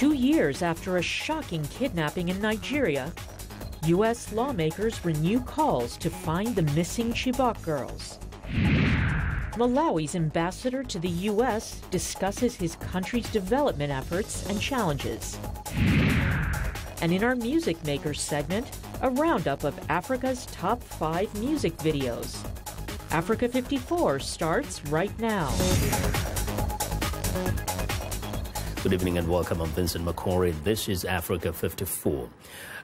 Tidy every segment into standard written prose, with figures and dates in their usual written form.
2 years after a shocking kidnapping in Nigeria, U.S. lawmakers renew calls to find the missing Chibok girls. Malawi's ambassador to the U.S. discusses his country's development efforts and challenges. And in our Music Makers segment, a roundup of Africa's top 5 music videos. Africa 54 starts right now. Good evening and welcome. I'm Vincent Makori. This is Africa 54.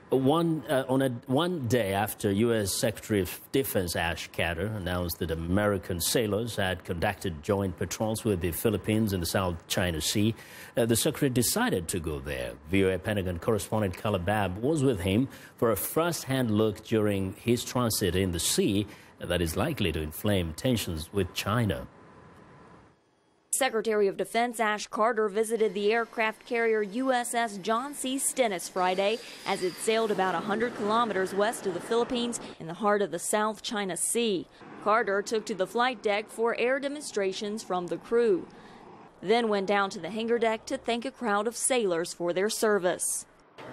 One day after U.S. Secretary of Defense Ash Carter announced that American sailors had conducted joint patrols with the Philippines in the South China Sea, the Secretary decided to go there. VOA Pentagon correspondent Calabab was with him for a first-hand look during his transit in the sea that is likely to inflame tensions with China. Secretary of Defense Ash Carter visited the aircraft carrier USS John C. Stennis Friday as it sailed about 100 kilometers west of the Philippines in the heart of the South China Sea. Carter took to the flight deck for air demonstrations from the crew, then went down to the hangar deck to thank a crowd of sailors for their service.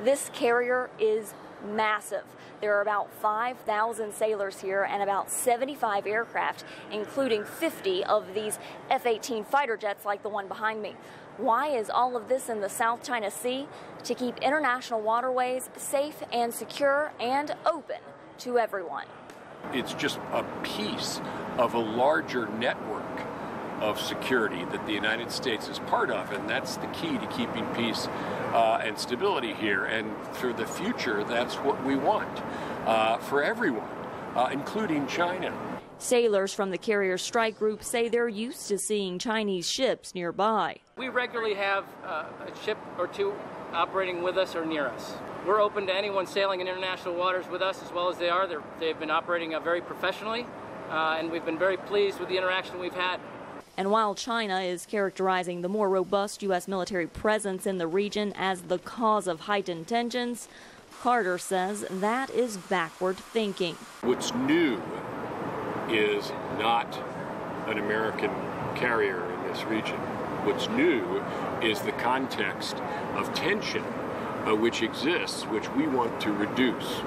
This carrier is massive. There are about 5,000 sailors here and about 75 aircraft, including 50 of these F-18 fighter jets like the one behind me. Why is all of this in the South China Sea? To keep international waterways safe and secure and open to everyone. It's just a piece of a larger network of security that the United States is part of, and that's the key to keeping peace and stability here. And for the future, that's what we want for everyone, including China. Sailors from the carrier strike group say they're used to seeing Chinese ships nearby. We regularly have a ship or two operating with us or near us. We're open to anyone sailing in international waters with us as well as they are. They've been operating very professionally, and we've been very pleased with the interaction we've had. And while China is characterizing the more robust U.S. military presence in the region as the cause of heightened tensions, Carter says that is backward thinking. What's new is not an American carrier in this region. What's new is the context of tension which exists, which we want to reduce.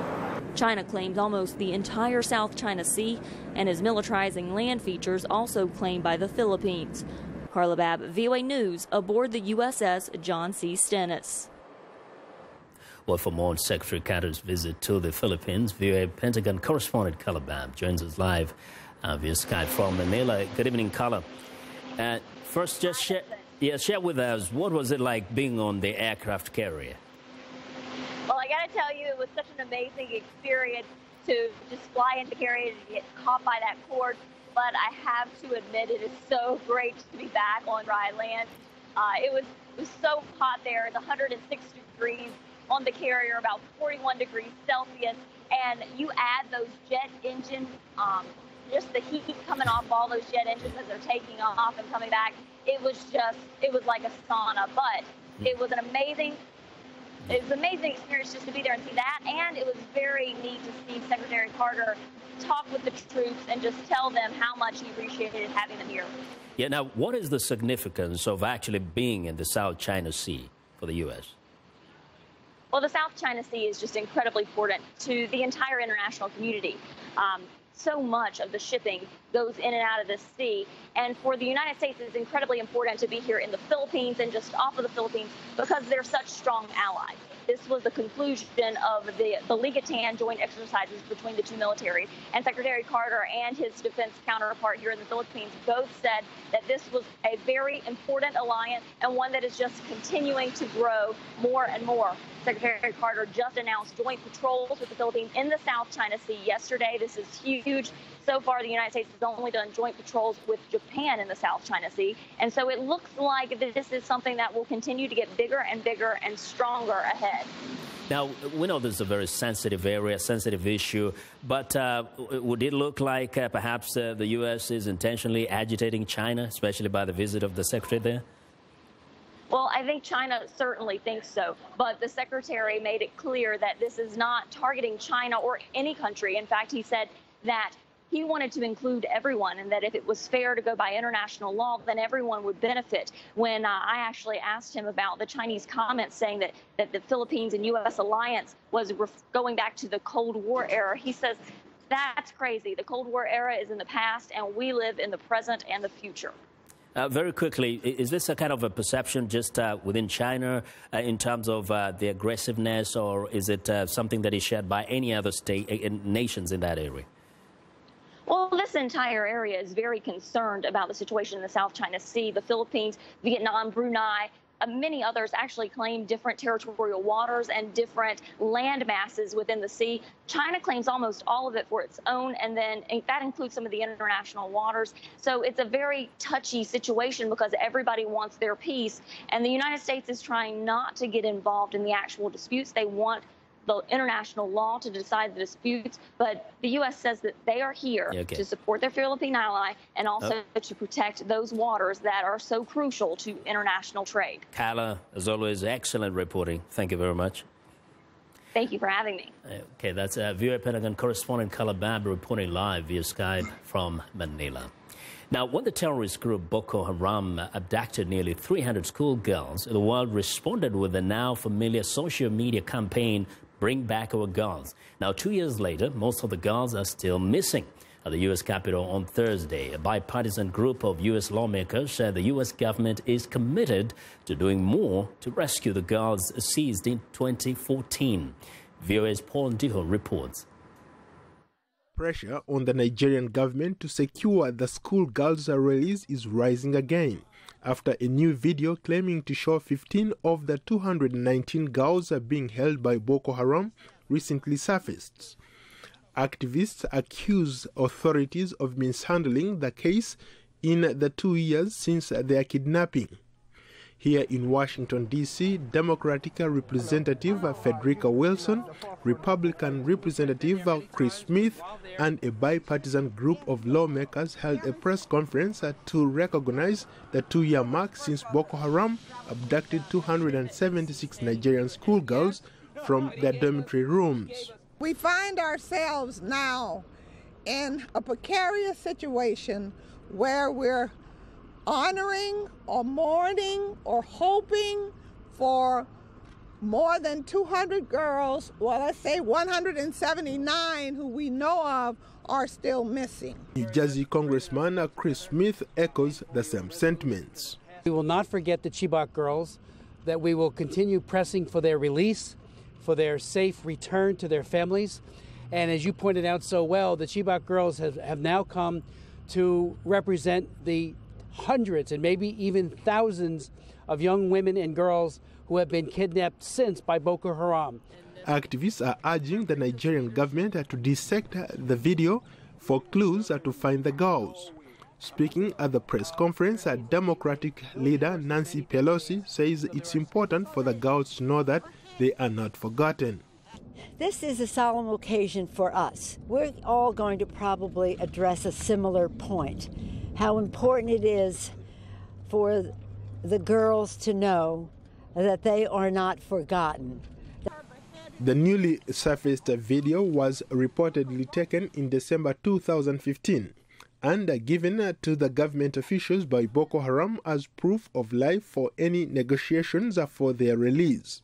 China claims almost the entire South China Sea and is militarizing land features also claimed by the Philippines. Carla Babb, VOA News, aboard the USS John C. Stennis. Well, for more on Secretary Carter's visit to the Philippines, VOA Pentagon correspondent Carla Babb joins us live via Skype from Manila. Good evening, Carla. First, just share with us, what was it like being on the aircraft carrier? Well, I got to tell you, it was such an amazing experience to just fly into the carrier and get caught by that cord. But I have to admit, it is so great to be back on dry land. It was so hot there. It's 106 degrees on the carrier, about 41 degrees Celsius. And you add those jet engines, just the heat coming off all those jet engines as they're taking off and coming back. It was like a sauna. But it was an amazing experience just to be there and see that, and it was very neat to see Secretary Carter talk with the troops and just tell them how much he appreciated having them here. Yeah, now, what is the significance of actually being in the South China Sea for the U.S.? Well, the South China Sea is just incredibly important to the entire international community. So much of the shipping goes in and out of this sea. And for the United States, it's incredibly important to be here in the Philippines and just off of the Philippines because they're such strong allies. This was the conclusion of the Ligatan joint exercises between the two militaries. And Secretary Carter and his defense counterpart here in the Philippines both said that this was a very important alliance and one that is just continuing to grow more and more. Secretary Carter just announced joint patrols with the Philippines in the South China Sea yesterday. This is huge. So far, the United States has only done joint patrols with Japan in the South China Sea. And so it looks like this is something that will continue to get bigger and bigger and stronger ahead. Now, we know this is a very sensitive area, sensitive issue, but would it look like perhaps the U.S. is intentionally agitating China, especially by the visit of the Secretary there? Well, I think China certainly thinks so, but the Secretary made it clear that this is not targeting China or any country. In fact, he said that he wanted to include everyone, and that if it was fair to go by international law, then everyone would benefit. When I actually asked him about the Chinese comments saying that the Philippines and U.S. alliance was going back to the Cold War era, he says, that's crazy. The Cold War era is in the past, and we live in the present and the future. Very quickly, is this a kind of a perception just within China in terms of the aggressiveness, or is it something that is shared by any other nations in that area? Well, this entire area is very concerned about the situation in the South China Sea. The Philippines, Vietnam, Brunei, many others actually claim different territorial waters and different land masses within the sea. China claims almost all of it for its own, and then that includes some of the international waters. So it's a very touchy situation because everybody wants their piece, and the United States is trying not to get involved in the actual disputes. They want the international law to decide the disputes, but the U.S. says that they are here to support their Philippine ally and also to protect those waters that are so crucial to international trade. Carla, as always, excellent reporting. Thank you very much. Thank you for having me. Okay, that's VOA Pentagon correspondent Carla Babb reporting live via Skype from Manila. Now, when the terrorist group Boko Haram abducted nearly 300 schoolgirls, the world responded with the now familiar social media campaign, Bring Back Our Girls. Now, 2 years later, most of the girls are still missing. At the U.S. Capitol on Thursday, a bipartisan group of U.S. lawmakers said the U.S. government is committed to doing more to rescue the girls seized in 2014. VOA's Paul Ndiho reports. Pressure on the Nigerian government to secure the schoolgirls' release is rising again, after a new video claiming to show 15 of the 219 girls being held by Boko Haram recently surfaced. Activists accuse authorities of mishandling the case in the 2 years since their kidnapping. Here in Washington, D.C., Democratic Representative Frederica Wilson, Republican Representative Chris Smith, and a bipartisan group of lawmakers held a press conference to recognize the 2-year mark since Boko Haram abducted 276 Nigerian schoolgirls from their dormitory rooms. We find ourselves now in a precarious situation where we're honoring or mourning or hoping for more than 200 girls, well, let's say 179 who we know of are still missing. New Jersey Congressman Chris Smith echoes the same sentiments. We will not forget the Chibok girls, that we will continue pressing for their release, for their safe return to their families. And as you pointed out so well, the Chibok girls have now come to represent the hundreds and maybe even thousands of young women and girls who have been kidnapped since by Boko Haram. Activists are urging the Nigerian government to dissect the video for clues to find the girls. Speaking at the press conference, a Democratic leader, Nancy Pelosi, says it's important for the girls to know that they are not forgotten. This is a solemn occasion for us. We're all going to probably address a similar point. How important it is for the girls to know that they are not forgotten. The newly surfaced video was reportedly taken in December 2015 and given to the government officials by Boko Haram as proof of life for any negotiations for their release.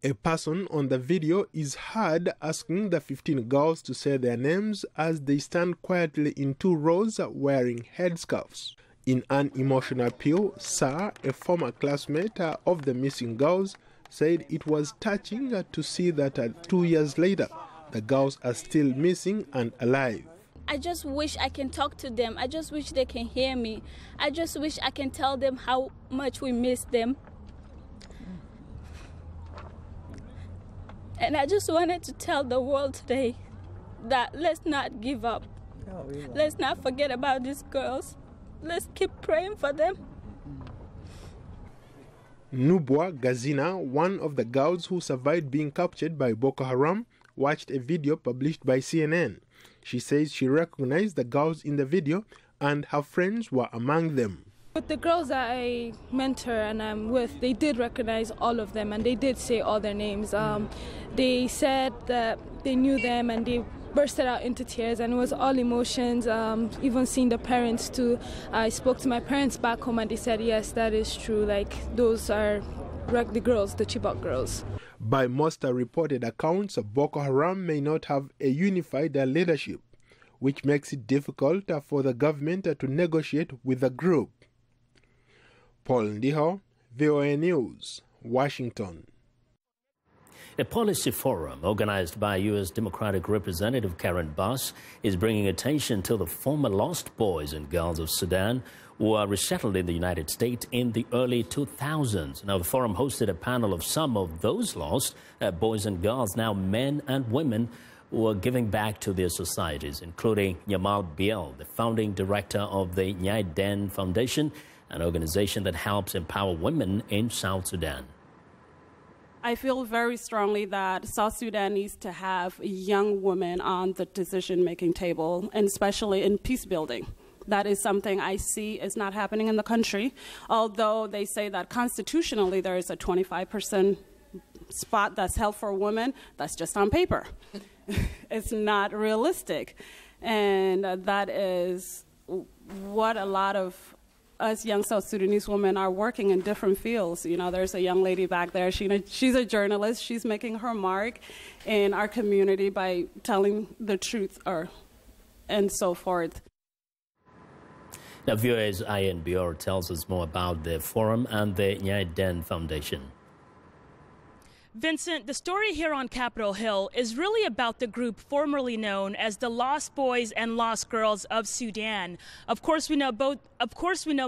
A person on the video is heard asking the 15 girls to say their names as they stand quietly in 2 rows wearing headscarves. In an emotional appeal, Sarah, a former classmate of the missing girls, said it was touching to see that 2 years later, the girls are still missing and alive. I just wish I can talk to them. I just wish they can hear me. I just wish I can tell them how much we miss them. And I just wanted to tell the world today that let's not give up. Let's not forget about these girls. Let's keep praying for them. Nubwa Gazina, one of the girls who survived being captured by Boko Haram, watched a video published by CNN. She says she recognized the girls in the video and her friends were among them. With the girls that I mentor and I'm with, they did recognize all of them and they did say all their names. They said that they knew them and they bursted out into tears, and it was all emotions, even seeing the parents too. I spoke to my parents back home and they said, yes, that is true, like those are the girls, the Chibok girls. By most reported accounts, Boko Haram may not have a unified leadership, which makes it difficult for the government to negotiate with the group. Paul Ndiho, VOA News, Washington. A policy forum organized by U.S. Democratic Representative Karen Bass is bringing attention to the former lost boys and girls of Sudan who are resettled in the United States in the early 2000s. Now, the forum hosted a panel of some of those lost boys and girls, now men and women, who are giving back to their societies, including Yamal Biel, the founding director of the Nyai Den Foundation, an organization that helps empower women in South Sudan. I feel very strongly that South Sudan needs to have young women on the decision-making table, and especially in peace building. That is something I see is not happening in the country, although they say that constitutionally there is a 25% spot that's held for women. That's just on paper. It's not realistic. And that is what a lot of us young South Sudanese women are working in different fields. You know, there's a young lady back there. She's a journalist. She's making her mark in our community by telling the truth and so forth. Now, VOA's Ian Bior tells us more about the forum and the Nyai Den Foundation. Vincent, the story here on Capitol Hill is really about the group formerly known as the Lost Boys and Lost Girls of Sudan. Of course, we know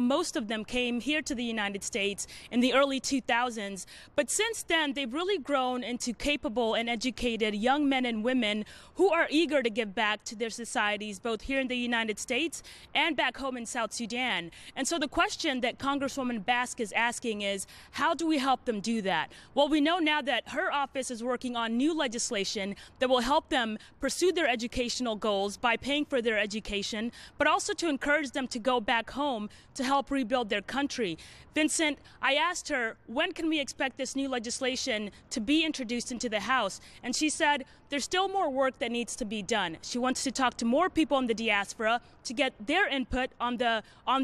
most of them came here to the United States in the early 2000s. But since then, they've really grown into capable and educated young men and women who are eager to give back to their societies, both here in the United States and back home in South Sudan. And so the question that Congresswoman Bask is asking is, how do we help them do that? Well, we know now that her office is working on new legislation that will help them pursue their educational goals by paying for their education, but also to encourage them to go back home to help rebuild their country. Vincent, I asked her, when can we expect this new legislation to be introduced into the House? And she said there's still more work that needs to be done. She wants to talk to more people in the diaspora to get their input on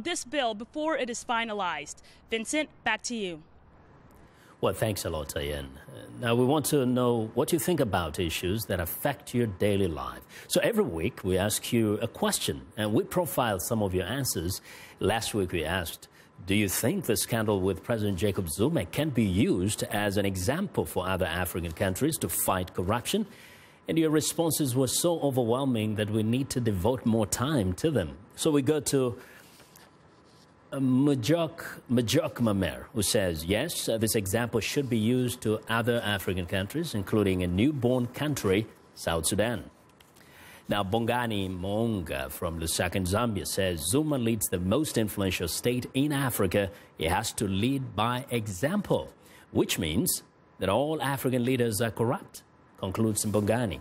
this bill before it is finalized. Vincent, back to you. Well, thanks a lot, Ian. Now, we want to know what you think about issues that affect your daily life. So every week, we ask you a question, and we profile some of your answers. Last week, we asked, do you think the scandal with President Jacob Zuma can be used as an example for other African countries to fight corruption? And your responses were so overwhelming that we need to devote more time to them. So we go to Majok Mamer, who says, yes, this example should be used to other African countries, including a newborn country, South Sudan. Now, Bongani Monga from Lusaka in Zambia says, Zuma leads the most influential state in Africa. He has to lead by example, which means that all African leaders are corrupt, concludes Bongani.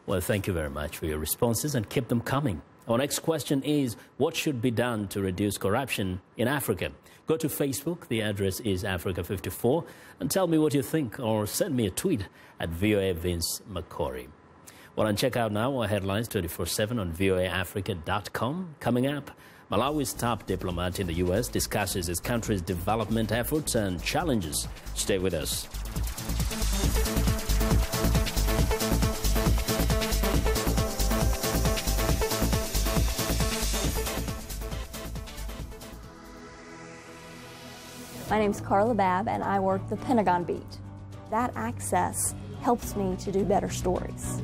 Well, thank you very much for your responses and keep them coming. Our next question is, what should be done to reduce corruption in Africa? Go to Facebook, the address is Africa54, and tell me what you think, or send me a tweet at VOA Vince Makori. Well, and check out now our headlines 24/7 on voaafrica.com. Coming up, Malawi's top diplomat in the U.S. discusses his country's development efforts and challenges. Stay with us. My name's Carla Babb, and I work the Pentagon Beat. That access helps me to do better stories.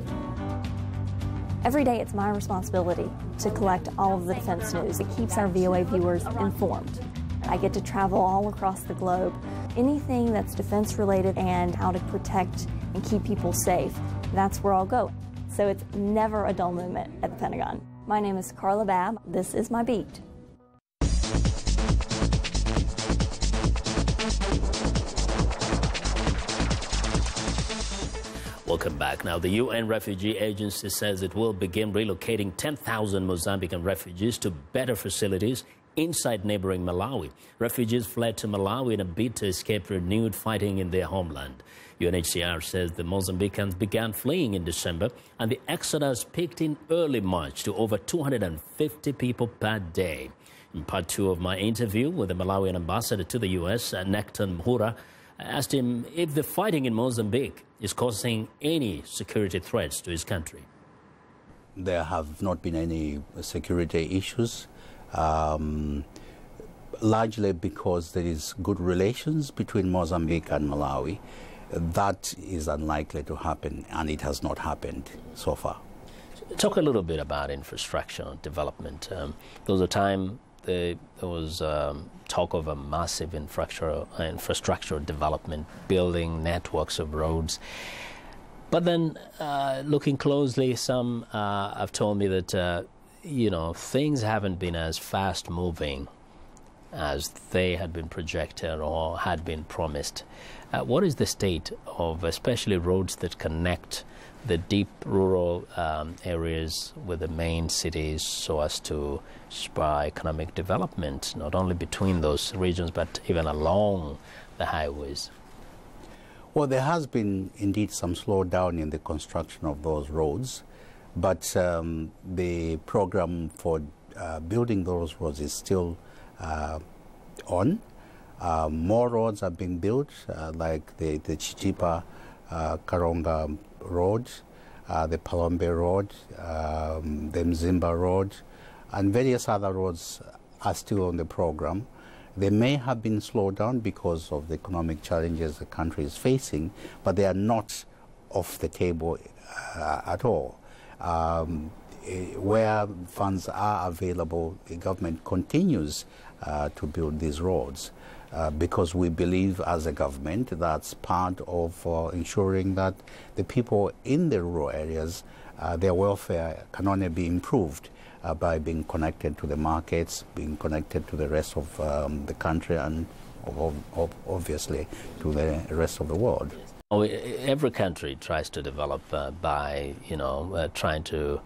Every day, it's my responsibility to collect all of the defense news. It keeps our VOA viewers informed. I get to travel all across the globe. Anything that's defense-related and how to protect and keep people safe, that's where I'll go. So it's never a dull moment at the Pentagon. My name is Carla Babb. This is my beat. Welcome back. Now, the UN Refugee Agency says it will begin relocating 10,000 Mozambican refugees to better facilities inside neighboring Malawi. Refugees fled to Malawi in a bid to escape renewed fighting in their homeland. UNHCR says the Mozambicans began fleeing in December, and the exodus peaked in early March to over 250 people per day. In part 2 of my interview with the Malawian ambassador to the U.S., Necton Mhura, I asked him if the fighting in Mozambique is causing any security threats to his country. There have not been any security issues, largely because there is good relations between Mozambique and Malawi. That is unlikely to happen, and it has not happened so far. Talk a little bit about infrastructure development. There was a time there was talk of a massive infrastructure development, building networks of roads. But then, looking closely, some have told me that, things haven't been as fast-moving as they had been projected or had been promised. What is the state of especially roads that connect the deep rural areas with the main cities so as to spur economic development, not only between those regions, but even along the highways? Well, there has been indeed some slowdown in the construction of those roads, but the program for building those roads is still on. More roads are being built, like the Chichipa Karonga Road, the Palombe Road, the Mzimba Road, and various other roads are still on the program. They may have been slowed down because of the economic challenges the country is facing, but they are not off the table at all. Where funds are available, the government continues to build these roads because we believe as a government that's part of ensuring that the people in the rural areas, their welfare can only be improved by being connected to the markets, being connected to the rest of the country, and obviously to the rest of the world. Every country tries to develop by, trying to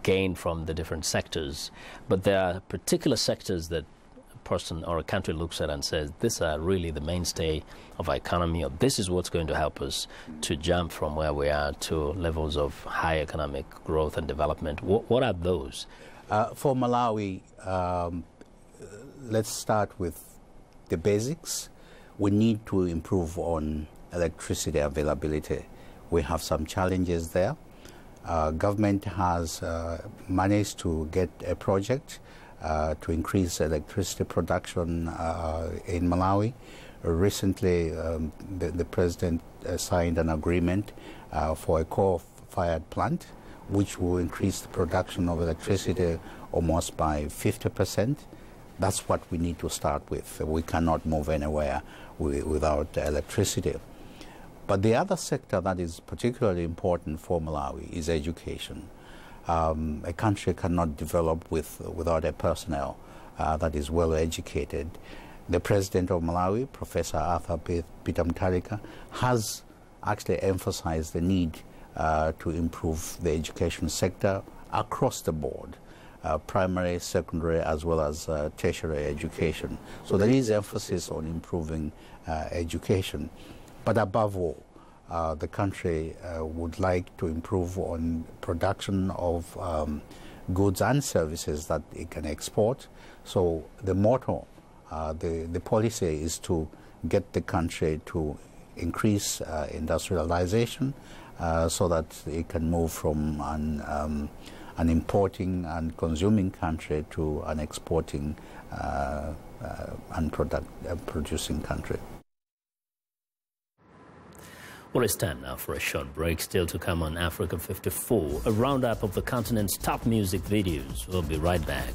gain from the different sectors, but there are particular sectors that a person or a country looks at and says, these are really the mainstay of our economy, or this is what's going to help us to jump from where we are to levels of high economic growth and development. What are those? For Malawi, let's start with the basics. We need to improve on electricity availability. We have some challenges there. Government has managed to get a project to increase electricity production in Malawi. Recently, the president signed an agreement for a coal-fired plant, which will increase the production of electricity almost by 50%. That's what we need to start with. We cannot move anywhere without electricity. But the other sector that is particularly important for Malawi is education. A country cannot develop without a personnel that is well educated. The president of Malawi, Professor Arthur Peter Mutharika, has actually emphasized the need to improve the education sector across the board, primary, secondary, as well as tertiary education. So there is emphasis on improving education. But above all, the country would like to improve on production of goods and services that it can export. So the motto, the policy is to get the country to increase industrialization so that it can move from an importing and consuming country to an exporting and producing country. Well, it's time now for a short break. Still to come on Africa 54, a roundup of the continent's top music videos. We'll be right back.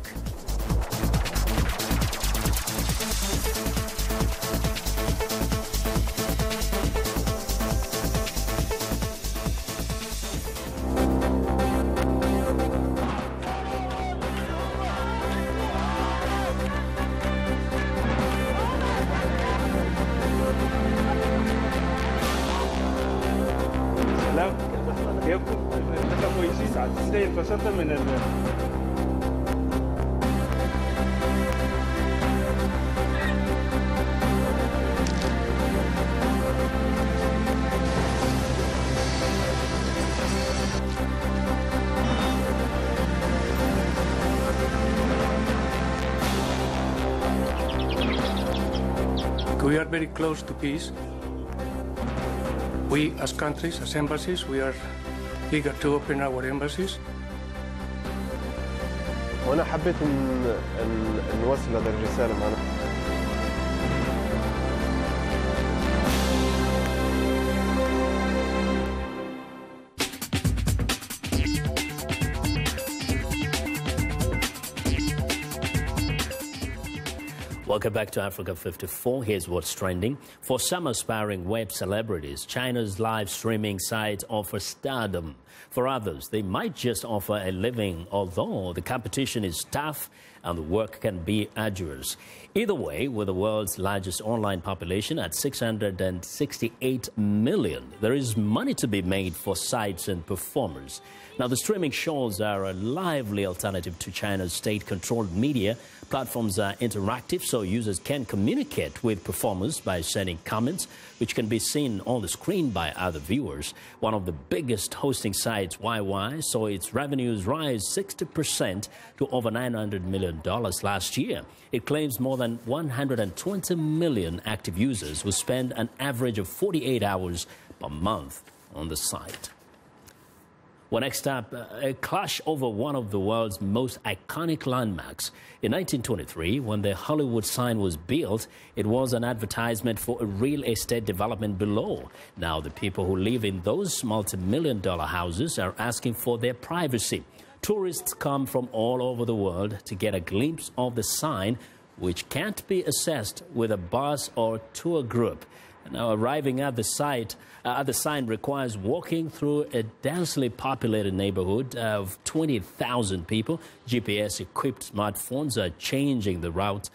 We are very close to peace. We, as countries, as embassies, we are eager to open our embassies. وأنا حبيت أن نوصل هذه الرسالة معنا. Welcome back to Africa 54. Here's what's trending. For some aspiring web celebrities, China's live streaming sites offer stardom. For others, they might just offer a living, although the competition is tough and the work can be arduous. Either way, with the world's largest online population at 668 million, there is money to be made for sites and performers. Now, the streaming shows are a lively alternative to China's state-controlled media. Platforms are interactive, so users can communicate with performers by sending comments, which can be seen on the screen by other viewers. One of the biggest hosting sites, YY, saw its revenues rise 60% to over $900 million last year. It claims more than 120 million active users who spend an average of 48 hours per month on the site. Well, next up, a clash over one of the world's most iconic landmarks. In 1923, when the Hollywood sign was built, it was an advertisement for a real estate development below. Now, the people who live in those multi-million-dollar houses are asking for their privacy. Tourists come from all over the world to get a glimpse of the sign, which can't be accessed with a bus or tour group. Now, arriving at the site, the sign requires walking through a densely populated neighborhood of 20,000 people. GPS-equipped smartphones are changing the route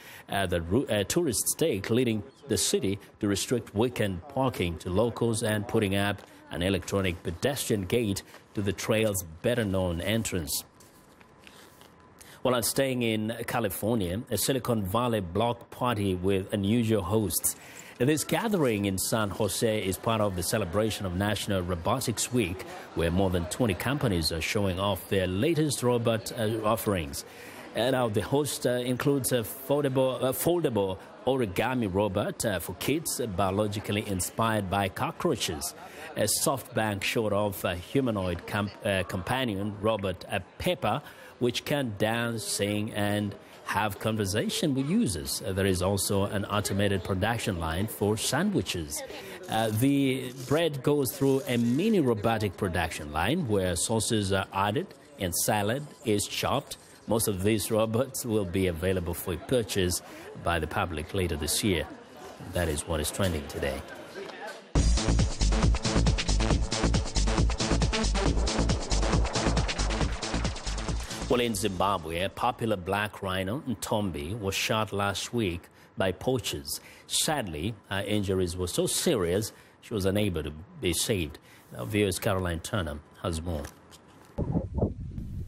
tourists take, leading the city to restrict weekend parking to locals and putting up an electronic pedestrian gate to the trail's better-known entrance. Well, I'm staying in California, a Silicon Valley block party with unusual hosts. This gathering in San Jose is part of the celebration of National Robotics Week, where more than 20 companies are showing off their latest robot offerings. And now the host includes a foldable origami robot for kids, biologically inspired by cockroaches. A SoftBank showed off a humanoid companion robot, Peppa, which can dance, sing, and have conversation with users. There is also an automated production line for sandwiches. The bread goes through a mini robotic production line where sauces are added and salad is chopped. Most of these robots will be available for purchase by the public later this year. That is what is trending today. Well, in Zimbabwe, a popular black rhino, Ntombi, was shot last week by poachers. Sadly, her injuries were so serious, she was unable to be saved. Now, viewers Caroline Turner has more.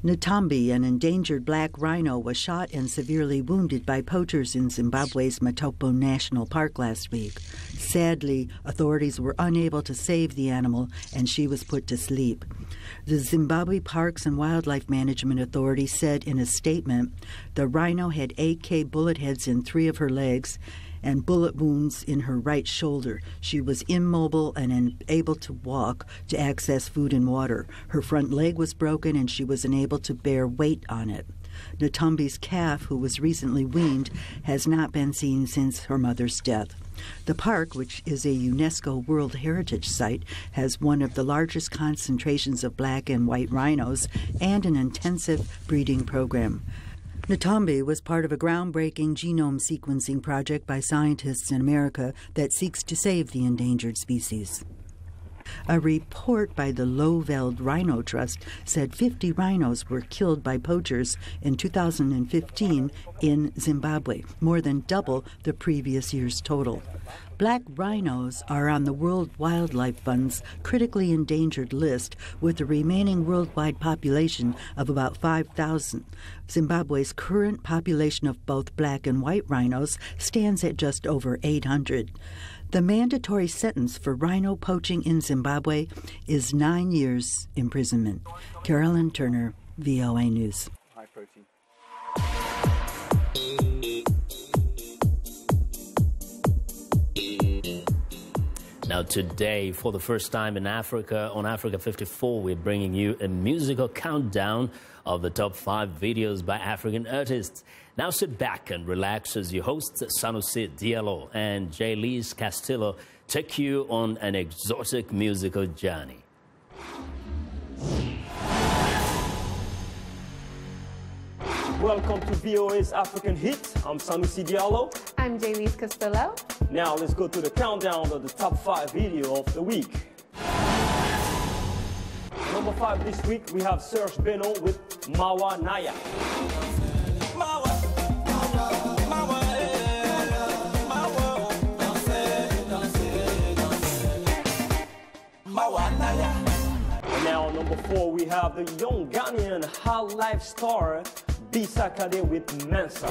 Ntombi, an endangered black rhino, was shot and severely wounded by poachers in Zimbabwe's Matopo National Park last week. Sadly, authorities were unable to save the animal, and she was put to sleep. The Zimbabwe Parks and Wildlife Management Authority said in a statement the rhino had AK bullet heads in 3 of her legs and bullet wounds in her right shoulder. She was immobile and unable to walk to access food and water. Her front leg was broken and she was unable to bear weight on it. Ntombi's calf, who was recently weaned, has not been seen since her mother's death. The park, which is a UNESCO World Heritage Site, has one of the largest concentrations of black and white rhinos and an intensive breeding program. Ntombi was part of a groundbreaking genome sequencing project by scientists in America that seeks to save the endangered species. A report by the Lowveld Rhino Trust said 50 rhinos were killed by poachers in 2015 in Zimbabwe, more than double the previous year's total. Black rhinos are on the World Wildlife Fund's critically endangered list, with a remaining worldwide population of about 5,000. Zimbabwe's current population of both black and white rhinos stands at just over 800. The mandatory sentence for rhino poaching in Zimbabwe is 9 years imprisonment. Carolyn Turner, VOA News. High protein. Now today, for the first time in Africa, on Africa 54, we're bringing you a musical countdown of the top 5 videos by African artists. Now sit back and relax as your hosts Sanusi Diallo and Jaylise Castillo take you on an exotic musical journey. Welcome to VOA's African Hit. I'm Sanusi Diallo. I'm Jaylise Castillo. Now let's go to the countdown of the top 5 video of the week. Number 5 this week, we have Serge Beno with Mawa Naya. And now number 4, we have the young Ghanaian high life star Bisa Kade with Mensa.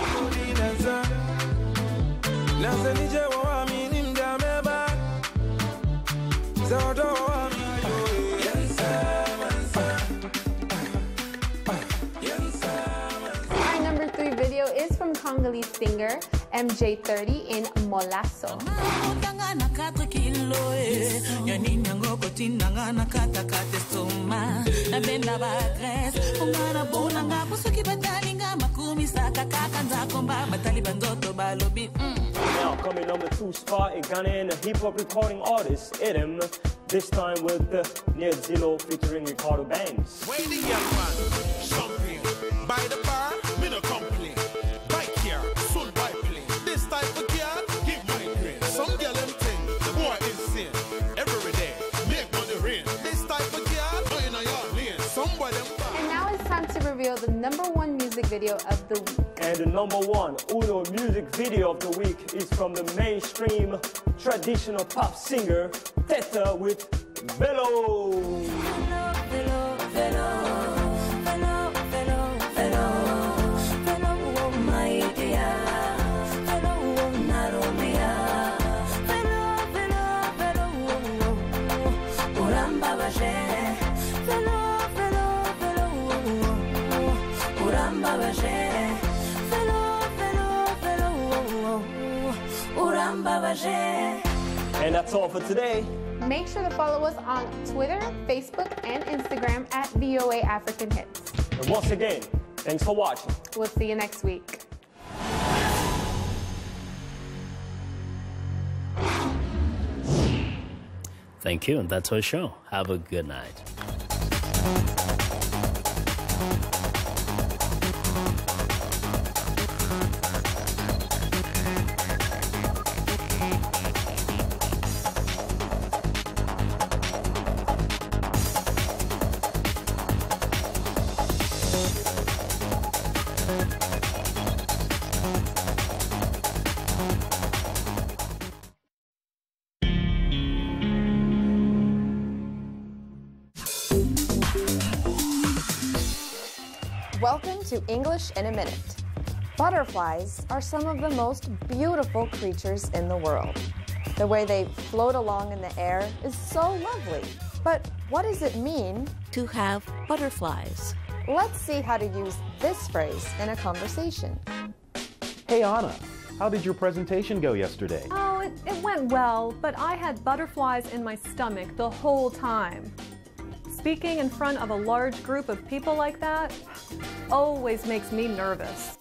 Our number 3 video is from Congolese singer MJ30 in Molasso. Now coming number 2 spot, a Ghanaian hip-hop recording artist, Edem, this time with Near Zillow featuring Ricardo Banks. Where the young man, champion, by the bar, me no complain. Bike here, soon by plane. This type of girl, give money green. Some girl them thing, the boy insane. Every day, make money rain. This type of girl, no in a yard lane. Somebody them bad. And now it's time to reveal the number 1 music video of the week. And the number 1 Uno music video of the week is from the mainstream traditional pop singer Teta with Bello. And that's all for today. Make sure to follow us on Twitter, Facebook, and Instagram at VOA African Hits. And once again, thanks for watching. We'll see you next week. Thank you, and that's our show. Have a good night. Welcome to English in a Minute. Butterflies are some of the most beautiful creatures in the world. The way they float along in the air is so lovely. But what does it mean to have butterflies? Let's see how to use this phrase in a conversation. Hey Anna, how did your presentation go yesterday? Oh, it went well, but I had butterflies in my stomach the whole time. Speaking in front of a large group of people like that always makes me nervous.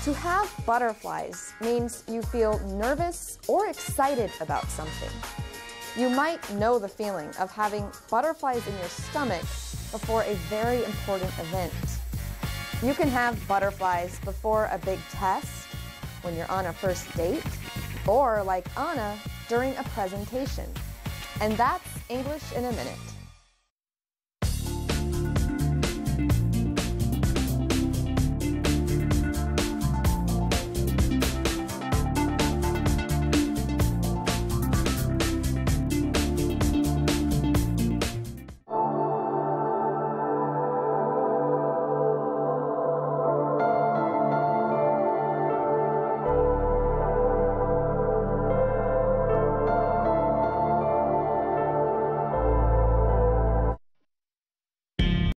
To have butterflies means you feel nervous or excited about something. You might know the feeling of having butterflies in your stomach before a very important event. You can have butterflies before a big test, when you're on a first date, or like Anna, during a presentation. And that's English in a Minute.